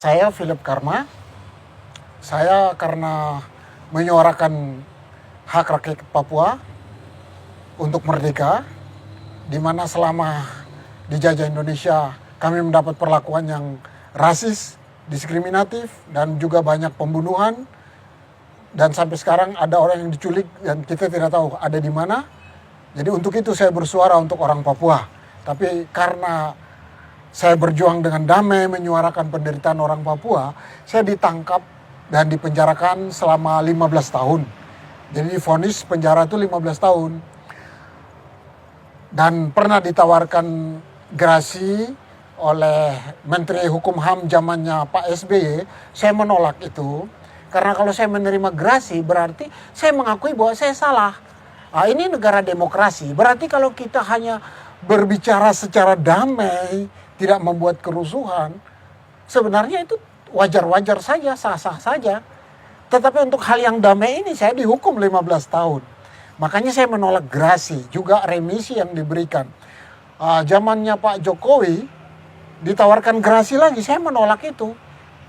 Saya Philip Karma. Saya karena menyuarakan hak rakyat Papua untuk merdeka, di mana selama dijajah Indonesia kami mendapat perlakuan yang rasis, diskriminatif, dan juga banyak pembunuhan. Dan sampai sekarang ada orang yang diculik dan kita tidak tahu ada di mana. Jadi untuk itu saya bersuara untuk orang Papua. Tapi karena saya berjuang dengan damai menyuarakan penderitaan orang Papua, saya ditangkap dan dipenjarakan selama 15 tahun. Jadi divonis penjara itu 15 tahun. Dan pernah ditawarkan gerasi oleh Menteri Hukum HAM zamannya Pak SBY, saya menolak itu. Karena kalau saya menerima gerasi berarti saya mengakui bahwa saya salah. Nah, ini negara demokrasi. Berarti kalau kita hanya berbicara secara damai, tidak membuat kerusuhan, sebenarnya itu wajar-wajar saja, sah-sah saja. Tetapi untuk hal yang damai ini saya dihukum 15 tahun. Makanya saya menolak gerasi, juga remisi yang diberikan. Zamannya Pak Jokowi ditawarkan gerasi lagi, saya menolak itu.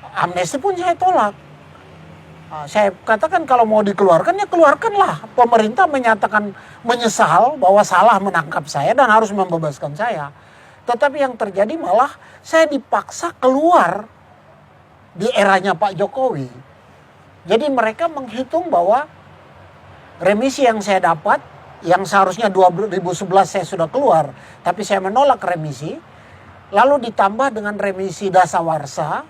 Amnesti pun saya tolak. Saya katakan kalau mau dikeluarkan ya keluarkanlah. Pemerintah menyatakan menyesal bahwa salah menangkap saya dan harus membebaskan saya. Tetapi yang terjadi malah saya dipaksa keluar di eranya Pak Jokowi. Jadi mereka menghitung bahwa remisi yang saya dapat, yang seharusnya 2011 saya sudah keluar, tapi saya menolak remisi, lalu ditambah dengan remisi dasawarsa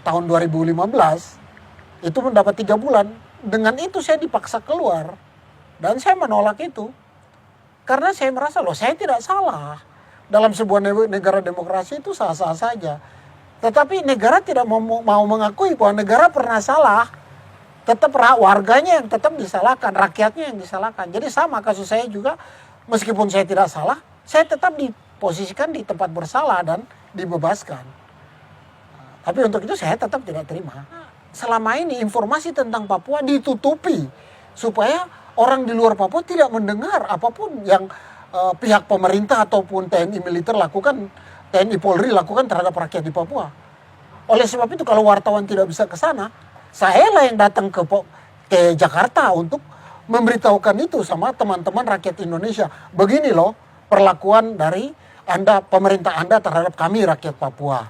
tahun 2015, itu mendapat 3 bulan. Dengan itu saya dipaksa keluar dan saya menolak itu. Karena saya merasa loh saya tidak salah. Dalam sebuah negara demokrasi itu sah-sah saja. Tetapi negara tidak mau mengakui bahwa negara pernah salah. Tetap warganya yang tetap disalahkan, rakyatnya yang disalahkan. Jadi sama kasus saya juga, meskipun saya tidak salah, saya tetap diposisikan di tempat bersalah dan dibebaskan. Tapi untuk itu saya tetap tidak terima. Selama ini informasi tentang Papua ditutupi supaya orang di luar Papua tidak mendengar apapun yang pihak pemerintah ataupun TNI militer lakukan, TNI Polri lakukan terhadap rakyat di Papua. Oleh sebab itu kalau wartawan tidak bisa ke sana, saya lah yang datang ke Jakarta untuk memberitahukan itu sama teman-teman rakyat Indonesia. Begini loh perlakuan dari Anda, pemerintah Anda terhadap kami rakyat Papua.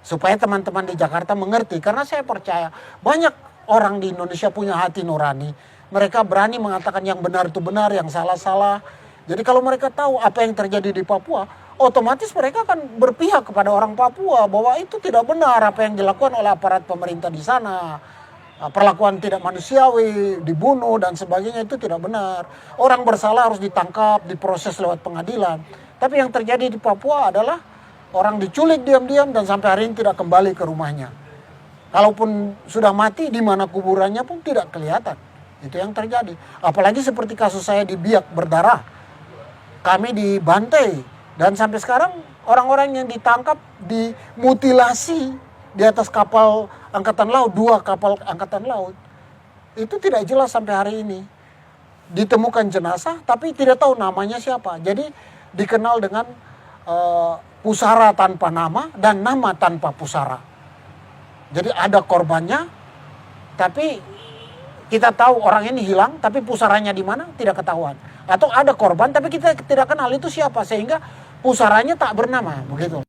Supaya teman-teman di Jakarta mengerti. Karena saya percaya banyak orang di Indonesia punya hati nurani. Mereka berani mengatakan yang benar itu benar, yang salah-salah. Jadi kalau mereka tahu apa yang terjadi di Papua, otomatis mereka akan berpihak kepada orang Papua bahwa itu tidak benar apa yang dilakukan oleh aparat pemerintah di sana. Perlakuan tidak manusiawi, dibunuh dan sebagainya itu tidak benar. Orang bersalah harus ditangkap, diproses lewat pengadilan. Tapi yang terjadi di Papua adalah orang diculik diam-diam dan sampai hari ini tidak kembali ke rumahnya. Kalaupun sudah mati, di mana kuburannya pun tidak kelihatan. Itu yang terjadi. Apalagi seperti kasus saya di Biak berdarah. Kami dibantai dan sampai sekarang orang-orang yang ditangkap dimutilasi di atas kapal angkatan laut, 2 kapal angkatan laut. Itu tidak jelas sampai hari ini. Ditemukan jenazah tapi tidak tahu namanya siapa. Jadi dikenal dengan pusara tanpa nama dan nama tanpa pusara. Jadi ada korbannya tapi kita tahu orang ini hilang tapi pusaranya di mana tidak ketahuan. Atau ada korban tapi kita tidak kenal itu siapa sehingga pusaranya tak bernama begitu.